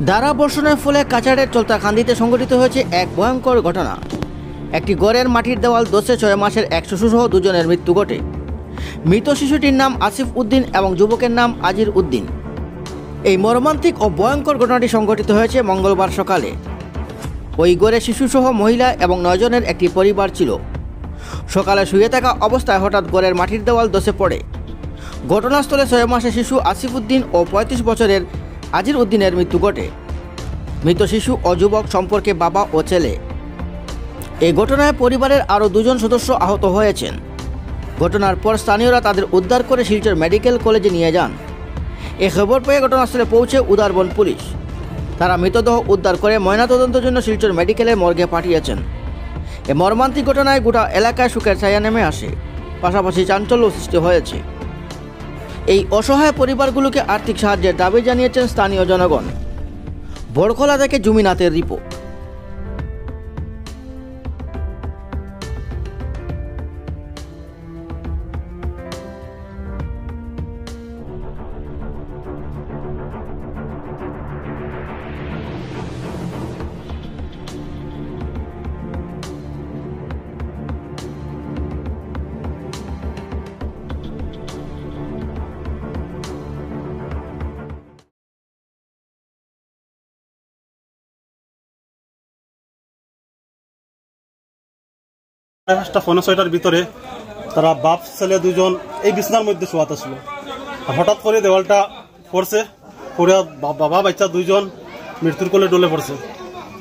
দ্বারা বর্ষণের ফলে কাছাড়ের চলতাকান্দিতে সংঘটিত হয়েছে এক ভয়ঙ্কর ঘটনা। একটি গড়ের মাটির দেওয়াল ধসে 6 মাসের এক শিশুসহ দুজনের মৃত্যু ঘটে। মৃত শিশুটির নাম আসিফ উদ্দিন এবং যুবকের নাম আজির উদ্দিন। এই মর্মান্তিক ও ভয়ঙ্কর ঘটনাটি সংঘটিত হয়েছে মঙ্গলবার সকালে। ওই গড়ে শিশুসহ মহিলা এবং 9 জনের একটি পরিবার ছিল। সকালে শুয়ে থাকা অবস্থায় হঠাৎ গড়ের মাটির দেওয়াল ধসে পড়ে। ঘটনাস্থলে 6 মাসের শিশু আসিফ উদ্দিন ও 35 বছরের আজির উদ্দিনের মৃত্যু ঘটে। মৃত শিশু ও যুবক সম্পর্কে বাবা ও ছেলে। এই ঘটনায় পরিবারের আরও 2 জন সদস্য আহত হয়েছেন। ঘটনার পর স্থানীয়রা তাদের উদ্ধার করে শিলচর মেডিকেল কলেজে নিয়ে যান। এ খবর পেয়ে ঘটনাস্থলে পৌঁছে উদারবন পুলিশ। তারা মৃতদেহ উদ্ধার করে ময়নাতদন্তের জন্য শিলচর মেডিকেলের মর্গে পাঠিয়েছেন। এ মর্মান্তিক ঘটনায় গোটা এলাকায় শোকের ছায়া নেমে আসে, পাশাপাশি চাঞ্চল্য সৃষ্টি হয়েছে। এই অসহায় পরিবারগুলোকে আর্থিক সাহায্যের দাবি জানিয়েছেন স্থানীয় জনগণ। বড়খোলা থেকে জুমিনাথের রিপোর্ট। পৌনে 6টার ভিতরে তারা বাপ ছেলে 2 জন এই বিছনার মধ্যে শোয়াতে ছিল। হঠাৎ করে দেওয়ালটা পড়ছে, পড়ে বাবা বাচ্চা 2 জন মৃত্যুর কোলে ডলে পড়ছে।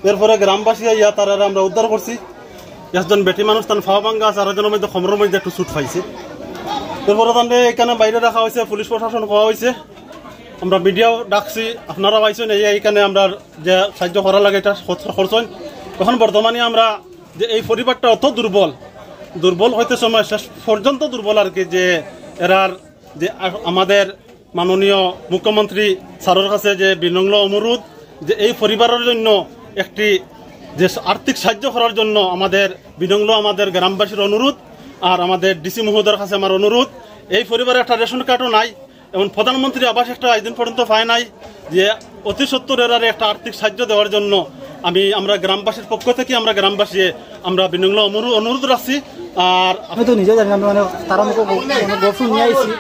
এরপরে গ্রামবাসী ইয়া তারা আমরা উদ্ধার করছি। একজন বেটি মানুষ তার ফাওয়া ভাঙ্গা আছে, আরেকজনের মধ্যে খমরের মধ্যে একটু চুট পাইছে। এরপরে তাহলে এখানে বাইরে রাখা হয়েছে, পুলিশ প্রশাসন পাওয়া হয়েছে, আমরা মিডিয়াও ডাকছি, আপনারা পাইছেন। এইখানে আমরা যে সাহায্য করা লাগে এটা করছেন। এখন বর্তমানে আমরা যে এই পরিবারটা অত দুর্বল হইতে সময় শেষ পর্যন্ত দুর্বল আর কি, যে এরার যে আমাদের মাননীয় মুখ্যমন্ত্রী স্যারের কাছে যে বিনম্র অনুরোধ যে এই পরিবারের জন্য একটি যে আর্থিক সাহায্য করার জন্য আমাদের বিনম্র আমাদের গ্রামবাসীর অনুরোধ, আর আমাদের ডিসি মহোদয়ের কাছে আমার অনুরোধ। এই পরিবারে একটা রেশন কার্ডও নাই এবং প্রধানমন্ত্রী আবাস একটা একদিন পর্যন্ত পায় নাই, যে অতি সত্তর এরারে একটা আর্থিক সাহায্য দেওয়ার জন্য আমরা গ্রামবাসীর পক্ষ থেকে গ্রামবাসী আমরা বিনম্র অনুরোধ রাখছি। আর আমি তো নিজে জানি, মানে তারা মুখে গল্প নিয়ে আইছি,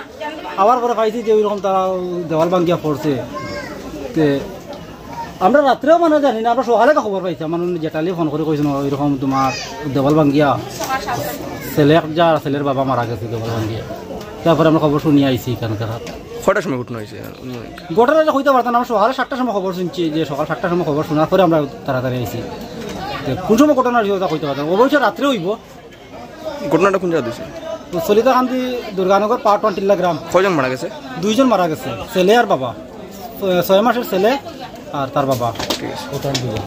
আবার করে পাইছি যে ওইরকম তারা দেওয়াল ভাঙ্গিয়া পড়ছে। আমরা রাত্রেও মানে জানি না, আমরা সকালে খবর পাইছি। আমার জেঠালি ফোন করে কইছিল ওইরকম তোমার দেওয়াল ভাঙ্গিয়া ছেলের বাবা মারা গেছে দেওয়াল ভাঙ্গিয়া। তারপরে আমরা খবর শুনিয়ে আইছি এখানকার। কটার সময় ঘটনা হয়েছে? ঘটনাটা হইতে পারতাম, আমরা সকালে 7টার সময় খবর শুনছি, যে সকাল 7টার সময় খবর শোনার পরে আমরা তাড়াতাড়ি আইছি। কোন সময় ঘটনা হইতে পারতাম, অবশ্যই রাত্রে হইব। ঘটনাটা কোন জায়গা দিয়েছে? সলিতাকান্দি দুর্গানগর পার্ট 1 টিল্লা গ্রাম। কয়জন মারা গেছে? 2 জন মারা গেছে, ছেলে আর বাবা, 6 মাসের ছেলে আর তার বাবা। ঠিক আছে।